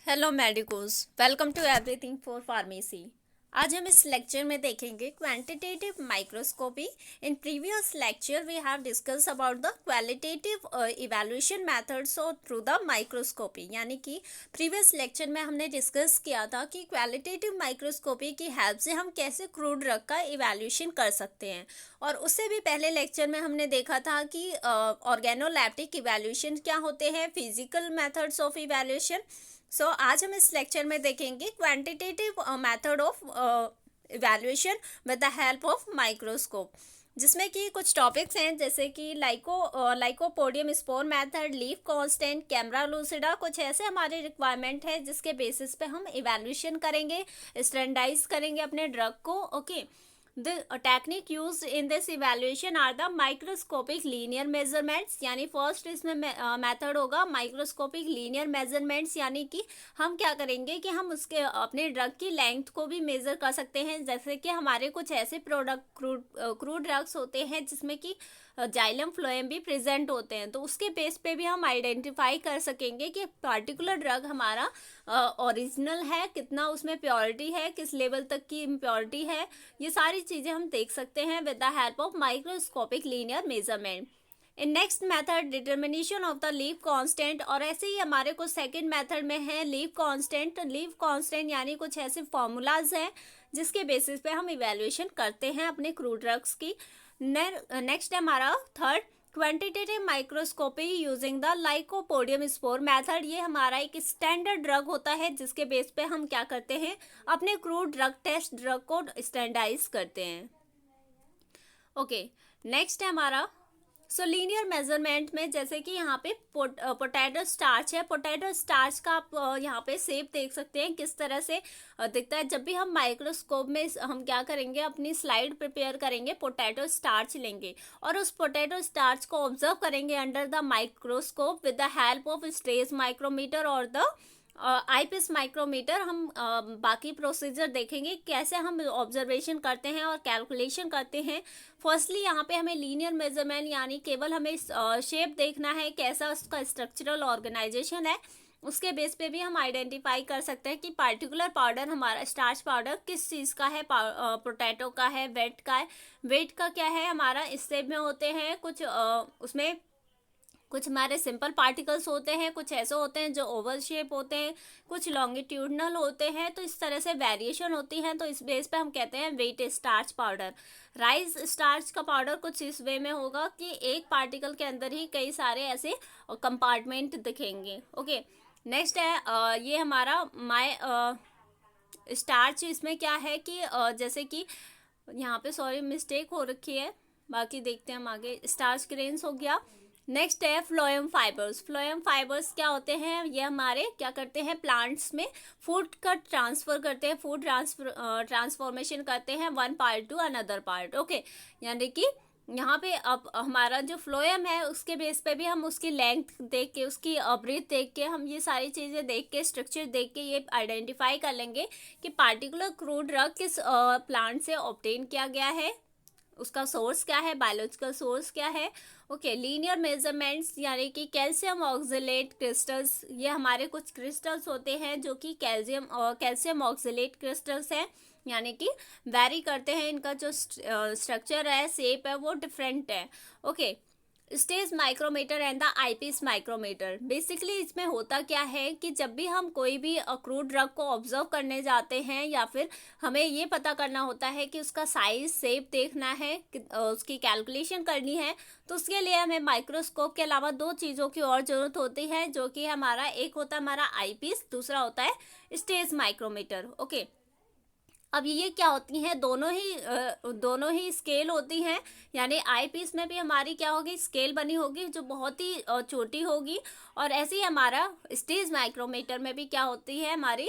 Hello medicos, welcome to everything for pharmacy. आज हम इस लेक्चर में देखेंगे quantitative microscopy. In previous lecture we have discuss about the qualitative evaluation methods और through the microscopy. यानी कि प्रीवियस लेक्चर में हमने डिस्कस किया था कि क्वालिटेटिव माइक्रोस्कोपी की हेल्प से हम कैसे क्रूड ड्रग का इवैल्यूएशन कर सकते हैं। और उससे भी पहले लेक्चर में हमने देखा था कि ऑर्गेनोलैप्टिक इवैल्यूएशन क्या होते हैं, फिजिकल मेथड्स ऑफ इवैल्यूएशन। आज हम इस लेक्चर में देखेंगे quantitative method of evaluation with the help of microscope, जिसमें कि कुछ टॉपिक्स हैं जैसे कि lycopodium spore method, leaf constant, camera lucida. कुछ ऐसे हमारे रिक्वायरमेंट है जिसके बेसिस पे हम इवैल्यूएशन करेंगे, स्टैंडर्डाइज करेंगे अपने ड्रग को। Okay, The technique used in this evaluation are the microscopic linear measurements। यानी फर्स्ट इसमें मेथड होगा माइक्रोस्कोपिक लीनियर मेजरमेंट्स। यानी कि हम क्या करेंगे कि हम उसके अपने ड्रग की लेंथ को भी मेजर कर सकते हैं। जैसे कि हमारे कुछ ऐसे प्रोडक्ट क्रूड ड्रग्स होते हैं जिसमें कि जाइलम फ्लोएम भी प्रेजेंट होते हैं, तो उसके बेस पे भी हम आइडेंटिफाई कर सकेंगे कि पार्टिकुलर ड्रग हमारा ओरिजिनल है, कितना उसमें प्योरिटी है, किस लेवल तक की इम्प्योरिटी है। ये सारी चीज़ें हम देख सकते हैं with the help of microscopic linear measurement. In next method determination of the leaf constant. और ऐसे ही हमारे को सेकंड मेथड में है लीफ कांस्टेंट। लीफ कांस्टेंट यानी कुछ ऐसे फॉर्मूलाज हैं जिसके बेसिस पे हम इवेल्युएशन करते हैं अपने क्रूड ड्रग्स की। नेक्स्ट है हमारा third quantitative microscopy using the lycopodium spore method. ये हमारा एक स्टैंडर्ड ड्रग होता है जिसके बेस पे हम क्या करते हैं, अपने क्रूड ड्रग टेस्ट ड्रग को स्टैंडर्डाइज करते हैं। ओके, नेक्स्ट है हमारा लीनियर मेजरमेंट में, जैसे कि यहाँ पे पोटैटो स्टार्च है। पोटैटो स्टार्च का आप यहाँ पे शेप देख सकते हैं किस तरह से दिखता है। जब भी हम माइक्रोस्कोप में हम क्या करेंगे, अपनी स्लाइड प्रिपेयर करेंगे, पोटैटो स्टार्च लेंगे और उस पोटैटो स्टार्च को ऑब्जर्व करेंगे under the microscope with the help of stress micrometer और द आईपीएस माइक्रोमीटर। हम बाकी प्रोसीजर देखेंगे कैसे हम ऑब्जर्वेशन करते हैं और कैलकुलेशन करते हैं। फर्स्टली यहाँ पे हमें लीनियर मेजरमेंट यानी केवल हमें शेप देखना है, कैसा उसका स्ट्रक्चरल ऑर्गेनाइजेशन है। उसके बेस पे भी हम आइडेंटिफाई कर सकते हैं कि पार्टिकुलर पाउडर हमारा स्टार्च पाउडर किस चीज़ का है, पोटैटो का है, वेट का है। वेट का क्या है हमारा, इस शेप में होते हैं कुछ उसमें कुछ हमारे सिंपल पार्टिकल्स होते हैं, कुछ ऐसे होते हैं जो ओवल शेप होते हैं, कुछ लॉन्गिट्यूडनल होते हैं। तो इस तरह से वेरिएशन होती है, तो इस बेस पे हम कहते हैं wet starch powder. Rice starch का पाउडर कुछ इस वे में होगा कि एक पार्टिकल के अंदर ही कई सारे ऐसे कंपार्टमेंट दिखेंगे। ओके, नेक्स्ट है ये हमारा स्टार्च। इसमें क्या है कि जैसे कि यहाँ पे सॉरी मिस्टेक हो रखी है, बाकी देखते हैं हम आगे। स्टार्च ग्रेन्स हो गया। नेक्स्ट है फ्लोएम फाइबर्स। फ्लोएम फाइबर्स क्या होते हैं, ये हमारे क्या करते हैं, प्लांट्स में फूड का ट्रांसफर करते हैं, फूड ट्रांसफॉर्मेशन करते हैं one part two another part. Okay, यानी कि यहाँ पे अब हमारा जो फ्लोएम है उसके बेस पे भी हम उसकी लेंथ देख के, उसकी ब्रीथ देख के, हम ये सारी चीज़ें देख के, स्ट्रक्चर देख के ये आइडेंटिफाई कर लेंगे कि पार्टिकुलर क्रूड ड्रग किस प्लांट से ऑब्टेन किया गया है, उसका सोर्स क्या है, बायोलॉजिकल सोर्स क्या है। ओके, लीनियर मेजरमेंट्स यानी कि कैल्शियम ऑक्सलेट क्रिस्टल्स। ये हमारे कुछ क्रिस्टल्स होते हैं जो कि कैल्शियम ऑक्सलेट क्रिस्टल्स हैं, यानी कि वेरी करते हैं, इनका जो स्ट्रक्चर है, शेप है, वो डिफरेंट है। Okay, stage micrometer and the eyepiece micrometer. Basically इसमें होता क्या है कि जब भी हम कोई भी क्रूड ड्रग को ऑब्जर्व करने जाते हैं या फिर हमें ये पता करना होता है कि उसका साइज शेप देखना है, उसकी कैलकुलेशन करनी है, तो उसके लिए हमें माइक्रोस्कोप के अलावा दो चीज़ों की और ज़रूरत होती है, जो कि हमारा एक होता है हमारा आईपीएस, दूसरा होता है स्टेज माइक्रोमीटर। ओके, अब ये क्या होती हैं, दोनों ही स्केल होती हैं। यानी आई पीस में भी हमारी क्या होगी, स्केल बनी होगी जो बहुत ही छोटी होगी। और ऐसे ही हमारा स्टेज माइक्रोमीटर में भी क्या होती है, हमारी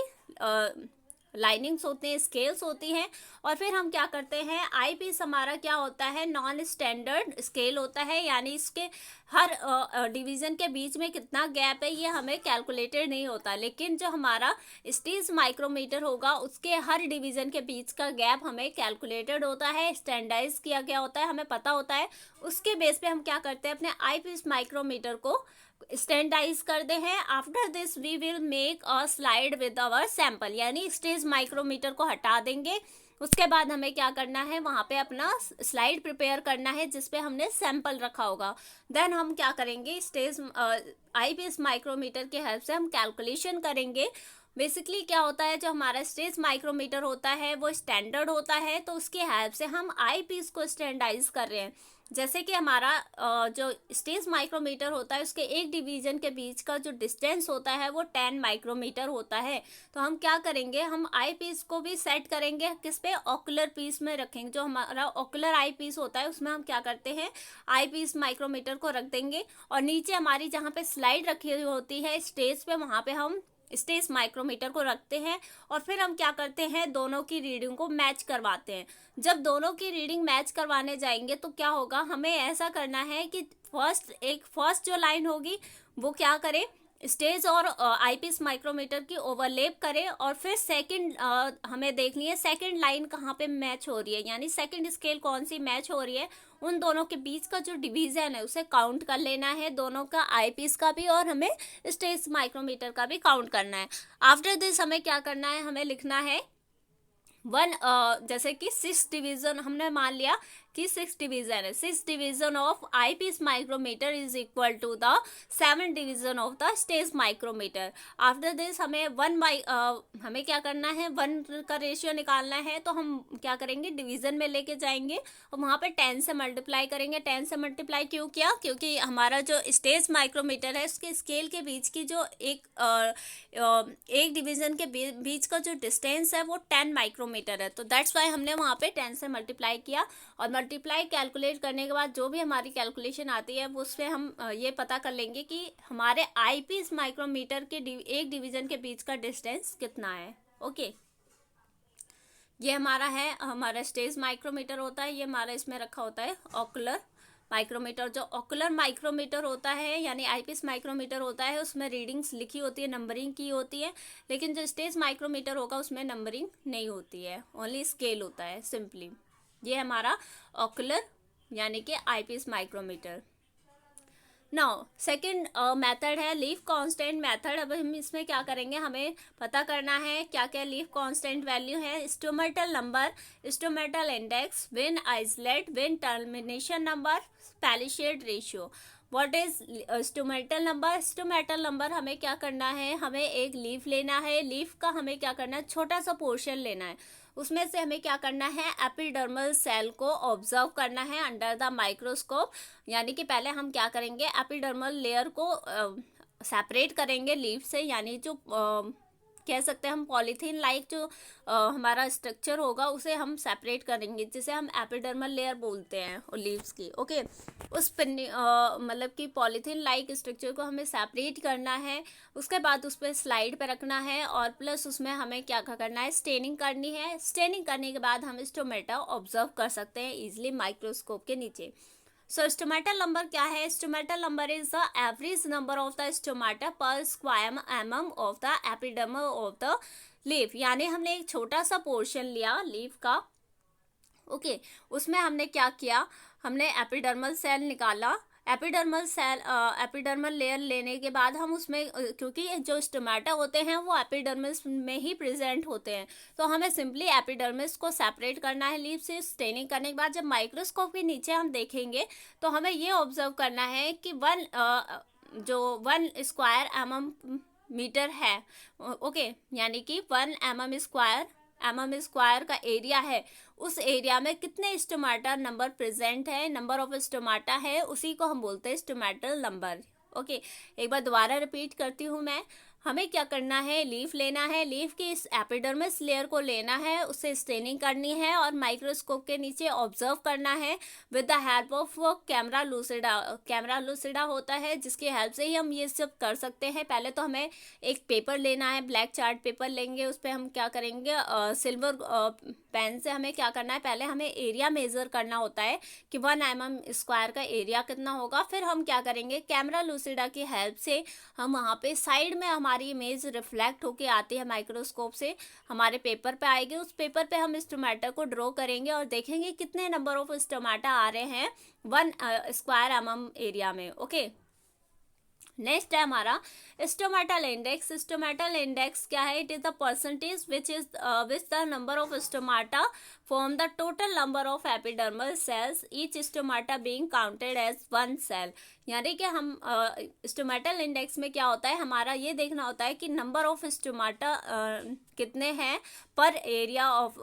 लाइनिंग्स होते हैं, स्केल्स होती हैं। और फिर हम क्या करते हैं, आई पीस हमारा क्या होता है, नॉन स्टैंडर्ड स्केल होता है। यानी इसके हर डिवीज़न के बीच में कितना गैप है ये हमें कैलकुलेटेड नहीं होता, लेकिन जो हमारा स्टेज माइक्रोमीटर होगा उसके हर डिवीज़न के बीच का गैप हमें कैलकुलेटेड होता है, स्टैंडर्डाइज किया गया होता है, हमें पता होता है। उसके बेस पे हम क्या करते हैं, अपने आई पीस माइक्रोमीटर को स्टैंडाइज करते हैं। After this we will make a slide with our sample, यानी स्टेज माइक्रोमीटर को हटा देंगे। उसके बाद हमें क्या करना है, वहाँ पे अपना स्लाइड प्रिपेयर करना है जिसपे हमने सैंपल रखा होगा। देन हम क्या करेंगे, स्टेज आईपीएस माइक्रोमीटर की हेल्प से हम कैलकुलेशन करेंगे। बेसिकली क्या होता है, जो हमारा स्टेज माइक्रोमीटर होता है वो स्टैंडर्ड होता है, तो उसकी हेल्प से हम आईपीएस को स्टैंडर्डाइज कर रहे हैं। जैसे कि हमारा जो स्टेज माइक्रोमीटर होता है उसके एक डिवीजन के बीच का जो डिस्टेंस होता है वो 10 माइक्रोमीटर होता है। तो हम क्या करेंगे, हम आई पीस को भी सेट करेंगे किस पे, ऑकुलर पीस में रखेंगे। जो हमारा ऑकुलर आई पीस होता है उसमें हम क्या करते हैं, आई पीस माइक्रोमीटर को रख देंगे, और नीचे हमारी जहाँ पे स्लाइड रखी हुई होती है स्टेज पे, वहाँ पे हम स्टेज माइक्रोमीटर को रखते हैं। और फिर हम क्या करते हैं, दोनों की रीडिंग को मैच करवाते हैं। जब दोनों की रीडिंग मैच करवाने जाएंगे तो क्या होगा, हमें ऐसा करना है कि फर्स्ट जो लाइन होगी वो क्या करे, स्टेज और आईपीएस माइक्रोमीटर की ओवरलैप करे, और फिर सेकंड हमें देखनी है सेकंड लाइन कहाँ पे मैच हो रही है, यानी सेकंड स्केल कौन सी मैच हो रही है। उन दोनों के बीच का जो डिवीजन है उसे काउंट कर लेना है, दोनों का आईपीएस का भी और हमें स्टेज माइक्रोमीटर का भी काउंट करना है। आफ्टर दिस हमें क्या करना है, हमें लिखना है जैसे कि 6 डिवीजन हमने मान लिया कि 6 डिवीजन है, 6 division of eyepiece micrometer is equal to the 7 division of the stage micrometer. After this हमें हमें क्या करना है, 1 का रेशियो निकालना है। तो हम क्या करेंगे, डिवीजन में लेके जाएंगे और वहाँ पे 10 से मल्टीप्लाई करेंगे। 10 से मल्टीप्लाई क्यों किया, क्योंकि हमारा जो स्टेज माइक्रोमीटर है उसके स्केल के बीच की जो एक डिवीजन के बीच का जो डिस्टेंस है वो 10 माइक्रोमीटर है। तो दैट्स वाई हमने वहाँ पे 10 से मल्टीप्लाई किया, और मल्टीप्लाई कैलकुलेट करने के बाद जो भी हमारी कैलकुलेशन आती है वो उससे हम ये पता कर लेंगे कि हमारे आईपीएस माइक्रोमीटर के एक डिवीजन के बीच का डिस्टेंस कितना है। ओके, ये हमारा है, हमारा स्टेज माइक्रोमीटर होता है, ये हमारा इसमें रखा होता है ऑकुलर माइक्रोमीटर। जो ऑकुलर माइक्रोमीटर होता है यानी आईपीएस माइक्रोमीटर होता है उसमें रीडिंग्स लिखी होती है, नंबरिंग की होती है। लेकिन जो स्टेज माइक्रोमीटर होगा उसमें नंबरिंग नहीं होती है, ओनली स्केल होता है सिंपली। ये हमारा ऑकुलर यानी कि eyepiece micrometer. Now second method है लीफ कांस्टेंट मेथड। अब हम इसमें क्या करेंगे, हमें पता करना है क्या क्या लीफ कांस्टेंट वैल्यू है। Stomatal number, stomatal index, vein islet, vein termination number, palisade ratio. What is stomatal number? Stomatal number हमें क्या करना है, हमें एक लीफ लेना है, लीफ का हमें क्या करना है, छोटा सा पोर्शन लेना है। उसमें से हमें क्या करना है, एपिडर्मल सेल को ऑब्जर्व करना है अंडर द माइक्रोस्कोप। यानी कि पहले हम क्या करेंगे, एपिडर्मल लेयर को सेपरेट करेंगे लीफ से, यानी जो कह सकते हैं हम पॉलीथीन लाइक जो हमारा स्ट्रक्चर होगा उसे हम सेपरेट करेंगे, जिसे हम एपिडर्मल लेयर बोलते हैं लीव्स की। ओके, उस मतलब कि पॉलीथीन लाइक स्ट्रक्चर को हमें सेपरेट करना है। उसके बाद उस पर स्लाइड पे रखना है, और प्लस उसमें हमें क्या करना है, स्टेनिंग करनी है। स्टेनिंग करने के बाद हम स्टोमेटा ऑब्जर्व कर सकते हैं इजिली माइक्रोस्कोप के नीचे। सो स्टोमेटल नंबर क्या है? Stomatal number is the average number of the stomata per square mm of the epidermal of the leaf. यानी हमने एक छोटा सा पोर्शन लिया लीफ का, ओके, उसमें हमने क्या किया, हमने एपिडर्मल सेल निकाला। एपिडर्मल लेयर लेने के बाद हम उसमें क्योंकि जो स्टोमेटा होते हैं वो एपिडर्मिस में ही प्रेजेंट होते हैं, तो हमें सिंपली एपिडर्मिस को सेपरेट करना है लीफ से। स्टेनिंग करने के बाद जब माइक्रोस्कोप के नीचे हम देखेंगे तो हमें ये ऑब्जर्व करना है कि 1 स्क्वायर mm है, ओके, यानी कि 1 mm स्क्वायर का एरिया है, उस एरिया में कितने स्टोमेटा नंबर प्रेजेंट है, नंबर ऑफ स्टोमेटा है, उसी को हम बोलते हैं स्टोमेटल नंबर। ओके, एक बार दोबारा रिपीट करती हूँ मैं। हमें क्या करना है, लीफ लेना है, लीफ की इस एपिडर्मिस लेयर को लेना है, उससे स्टेनिंग करनी है और माइक्रोस्कोप के नीचे ऑब्जर्व करना है with the help of camera lucida. Camera lucida होता है जिसकी हेल्प से ही हम ये सब कर सकते हैं। पहले तो हमें एक पेपर लेना है, ब्लैक चार्ट पेपर लेंगे, उस पर हम क्या करेंगे, सिल्वर पेन से हमें क्या करना है, पहले हमें एरिया मेजर करना होता है कि 1 mm स्क्वायर का एरिया कितना होगा। फिर हम क्या करेंगे, कैमरा लूसिडा की हेल्प से हम वहाँ पे साइड में हमारी इमेज रिफ्लेक्ट होके आती है माइक्रोस्कोप से, हमारे पेपर पे आएगी। उस पेपर पे हम स्टोमेटा को ड्रॉ करेंगे और देखेंगे कितने नंबर ऑफ स्टोमेटा आ रहे हैं 1 स्क्वायर mm एरिया में। ओके, नेक्स्ट है हमारा स्टोमेटल इंडेक्स। स्टोमेटल इंडेक्स क्या है? It is the percentage which the number of stomata from the total number of epidermal cells, each stomata being counted as one cell. यानी कि हम stomatal index में क्या होता है, हमारा ये देखना होता है कि नंबर ऑफ स्टोमाटा कितने हैं पर एरिया ऑफ,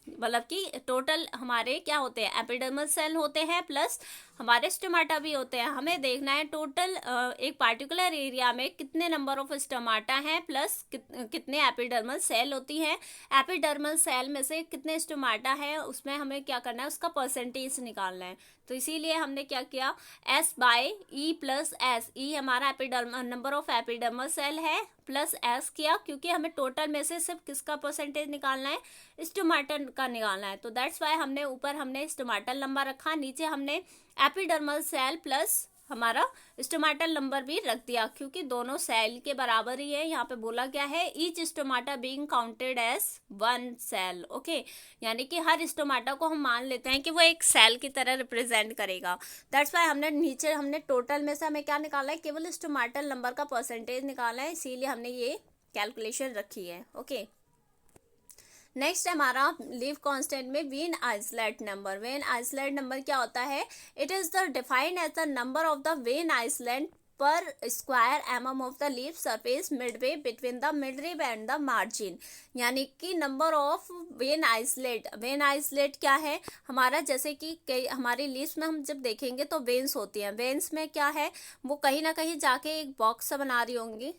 मतलब कि टोटल हमारे क्या होते हैं, एपिडर्मल सेल होते हैं प्लस हमारे स्टोमाटा भी होते हैं। हमें देखना है टोटल एक पार्टिकुलर एरिया में कितने नंबर ऑफ स्टोमाटा हैं प्लस कितने एपिडर्मल सेल होती हैं। एपिडर्मल सेल में से कितने स्टोमाटा है उसमें हमें क्या करना है, उसका परसेंटेज निकालना है। तो इसीलिए हमने क्या किया, S by E plus S। E हमारा epidermal number of epidermal cell है प्लस S किया, क्योंकि हमें टोटल में से सिर्फ किसका परसेंटेज निकालना है, स्टोमाटल का निकालना है। तो दैट्स वाई हमने ऊपर हमने स्टोमाटल नंबर रखा, नीचे हमने एपिडर्मल सेल प्लस हमारा स्टोमाटल नंबर भी रख दिया, क्योंकि दोनों सेल के बराबर ही है। यहाँ पे बोला क्या है, each stomata being counted as one cell. Okay, यानी कि हर स्टोमाटा को हम मान लेते हैं कि वो एक सेल की तरह रिप्रेजेंट करेगा। दैट्स वाई हमने नीचे हमने टोटल में से हमें क्या निकाला है, केवल स्टोमाटल नंबर का परसेंटेज निकाला है, इसीलिए हमने ये कैलकुलेशन रखी है। ओके, नेक्स्ट हमारा लीव कांस्टेंट में vein islet number. Vein islet number क्या होता है, it is the defined as the number of the vein islet per square mm of the leaf surface midway between the mid rib and the margin. यानी कि number of vein islet. Vein islet क्या है हमारा, जैसे कि हमारी leaves में हम जब देखेंगे तो वेन्स होती हैं, वेन्स में क्या है वो कहीं ना कहीं जाके एक बॉक्स सा बना रही होंगी।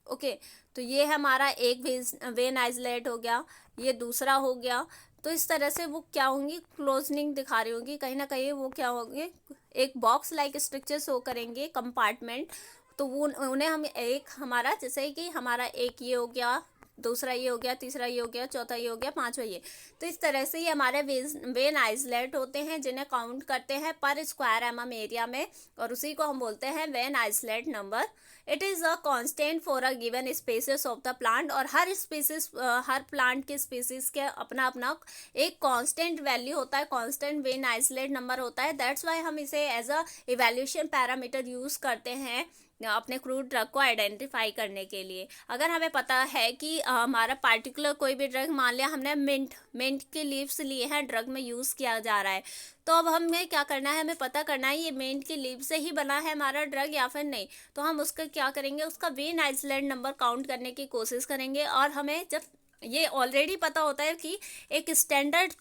ओके, तो ये हमारा एक वेन आइसोलेट हो गया, ये दूसरा हो गया। तो इस तरह से वो क्या होंगी, क्लोजनिंग दिखा रही होंगी, कहीं ना कहीं वो क्या होंगे, एक बॉक्स लाइक स्ट्रक्चर शो करेंगे, कंपार्टमेंट। तो वो उन्हें हम एक हमारा जैसे कि हमारा एक ये हो गया, दूसरा ये हो गया, तीसरा ये हो गया, चौथा ये हो गया, पांचवा ये। तो इस तरह से ये हमारे वेन आइसोलेट होते हैं, जिन्हें काउंट करते हैं पर स्क्वायर एमएम एरिया में, और उसी को हम बोलते हैं when islet number. It is a constant for a given species of the plant. और हर स्पीसीज, हर प्लांट के स्पीसीज के अपना अपना एक कांस्टेंट वैल्यू होता है, कांस्टेंट वेन आइसोलेट नंबर होता है। दैट्स वाई हम इसे as a evaluation parameter use करते हैं अपने क्रूड ड्रग को आइडेंटिफाई करने के लिए। अगर हमें पता है कि हमारा पार्टिकुलर कोई भी ड्रग, मान लिया हमने मिंट के लीव्स लिए हैं, ड्रग में यूज़ किया जा रहा है, तो अब हमें क्या करना है, हमें पता करना है ये मिंट के लीव से ही बना है हमारा ड्रग या फिर नहीं। तो हम उसका क्या करेंगे, उसका वेन आइसोलेट नंबर काउंट करने की कोशिश करेंगे। और हमें जब ये ऑलरेडी पता होता है कि एक स्टैंडर्ड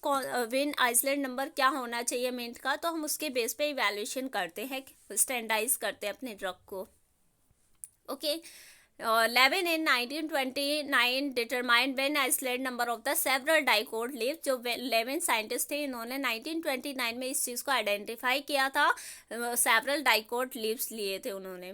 वेन आइसोलेट नंबर क्या होना चाहिए मिंट का, तो हम उसके बेस पे इवैल्यूएशन करते हैं, स्टैंडर्डाइज करते हैं अपने ड्रग को। Okay, Levin in 1929 determined when isolate number of the several dicot leaves। जो लेविन साइंटिस्ट थे, इन्होंने 1929 में इस चीज़ को आइडेंटिफाई किया था, सेवरल डाइकोट लीव्स लिए थे उन्होंने।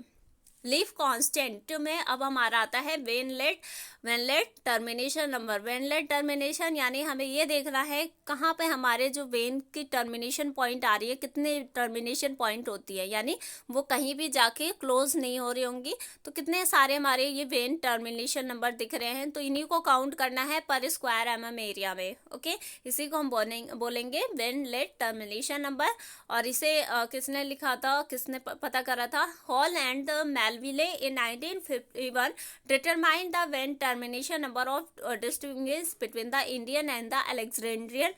लीफ कांस्टेंट में अब हमारा आता है वेनलेट टर्मिनेशन नंबर। वेनलेट टर्मिनेशन यानी हमें ये देखना है कहाँ पे हमारे जो वेन की टर्मिनेशन पॉइंट आ रही है, कितने टर्मिनेशन पॉइंट होती है, यानी वो कहीं भी जाके क्लोज नहीं हो रही होंगी। तो कितने सारे हमारे ये वेन टर्मिनेशन नंबर दिख रहे हैं, तो इन्हीं को काउंट करना है पर स्क्वायर एमएम एरिया में। ओके, इसी को हम बोलेंगे वेनलेट टर्मिनेशन नंबर। और इसे किसने लिखा था, किसने पता करा था, hall and Melville in 1951 determined the Venn termination number of distinguished between the Indian and the Alexandrian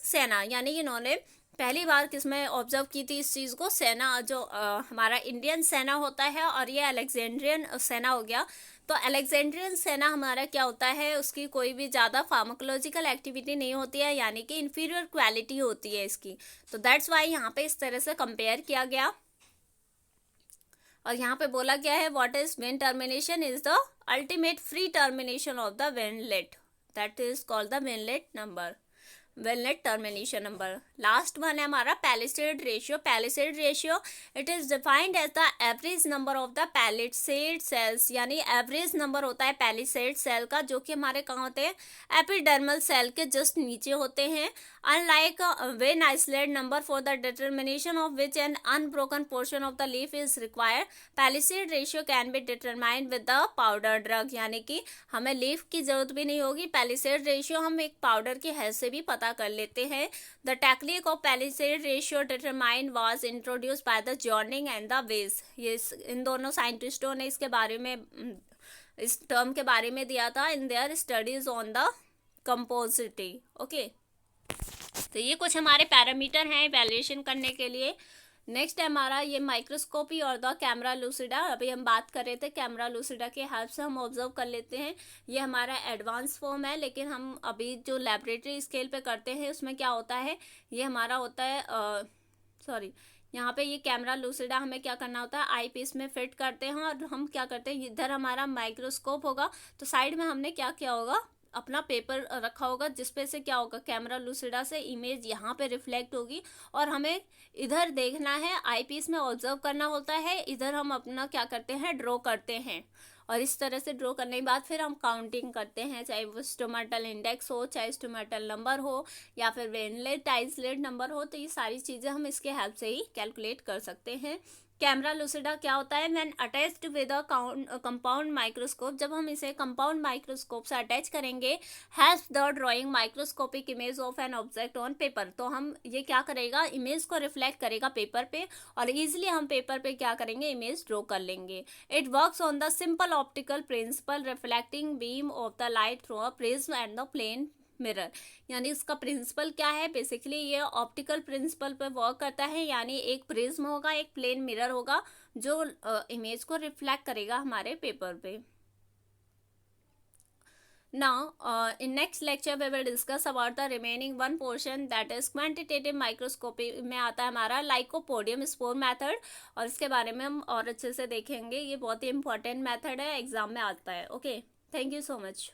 सेना। यानी इन्होंने पहली बार किसमें ऑब्जर्व की थी इस चीज़ को, सेना जो हमारा इंडियन सेना होता है और ये अलेक्जेंड्रियन सेना हो गया। तो अलेक्जेंड्रियन सेना हमारा क्या होता है, उसकी कोई भी ज़्यादा फार्माकोलॉजिकल एक्टिविटी नहीं होती है, यानी कि इन्फीरियर क्वालिटी होती है इसकी। तो दैट्स वाई यहाँ पे इस तरह से कंपेयर किया गया। और यहाँ पे बोला गया है what is vein termination is the ultimate free termination of the veinlet, that is called the veinlet number, veinlet termination number. Last one है हमारा palisade ratio. Palisade ratio it is defined as the average number of the palisade cells. यानी average number होता है palisade cell का, जो कि हमारे कहाँ होते हैं, एपिडर्मल सेल के जस्ट नीचे होते हैं। Unlike when islet number for the determination of which N unbroken portion of the leaf is required, palisade ratio can be determined with the powder drug. यानी कि हमें लीफ की जरूरत भी नहीं होगी, पैलिसेड रेशियो हम एक पाउडर की हेल्प से भी पता पता कर लेते हैं। The technique of palisade ratio determine was introduce by the Zornig and the Weiss. ये इन दोनों साइंटिस्टों ने इसके बारे में, इस टर्म के बारे में दिया था in their studies on the Compositae. Okay, तो ये कुछ हमारे पैरामीटर हैं इवैल्यूएशन करने के लिए। नेक्स्ट है हमारा ये माइक्रोस्कोपी और द कैमरा लूसिडा। अभी हम बात कर रहे थे कैमरा लूसिडा के हेल्प से हम ऑब्जर्व कर लेते हैं। ये हमारा एडवांस फॉर्म है, लेकिन हम अभी जो लैबोरेटरी स्केल पे करते हैं उसमें क्या होता है, ये हमारा होता है यहाँ पे ये कैमरा लूसिडा हमें क्या करना होता है, आई पीस में फिट करते हैं और हम क्या करते हैं, इधर हमारा माइक्रोस्कोप होगा तो साइड में हमने क्या किया होगा, अपना पेपर रखा होगा जिसपे से क्या होगा, कैमरा लूसिडा से इमेज यहाँ पे रिफ्लेक्ट होगी और हमें इधर देखना है, आई पीस में ऑब्जर्व करना होता है, इधर हम अपना क्या करते हैं, ड्रॉ करते हैं। और इस तरह से ड्रॉ करने के बाद फिर हम काउंटिंग करते हैं, चाहे वो स्टोमेटल इंडेक्स हो, चाहे स्टोमेटल नंबर हो, या फिर वेनलेट आइसलेट नंबर हो, तो ये सारी चीज़ें हम इसके हेल्प से ही कैलकुलेट कर सकते हैं। कैमरा लूसिडा क्या होता है, when attached with a compound microscope, जब हम इसे कंपाउंड माइक्रोस्कोप से अटैच करेंगे, helps the drawing microscopic image of an object on paper. तो हम ये क्या करेगा, इमेज को रिफ्लेक्ट करेगा पेपर पे और इजीली हम पेपर पे क्या करेंगे, इमेज ड्रॉ कर लेंगे। It works on the simple optical principle reflecting beam of the light through a prism and the plane mirror. यानी इसका प्रिंसिपल क्या है, बेसिकली ये ऑप्टिकल प्रिंसिपल पे वर्क करता है, यानी एक प्रिज्म होगा, एक प्लेन मिरर होगा जो इमेज को रिफ्लेक्ट करेगा हमारे पेपर पे। Now, in next lecture we will discuss about the remaining one portion, that is quantitative microscopy में आता है हमारा लाइकोपोडियम स्पोर मेथड, और इसके बारे में हम और अच्छे से देखेंगे। ये बहुत ही इंपॉर्टेंट मेथड है, एग्जाम में आता है। Okay, thank you so much.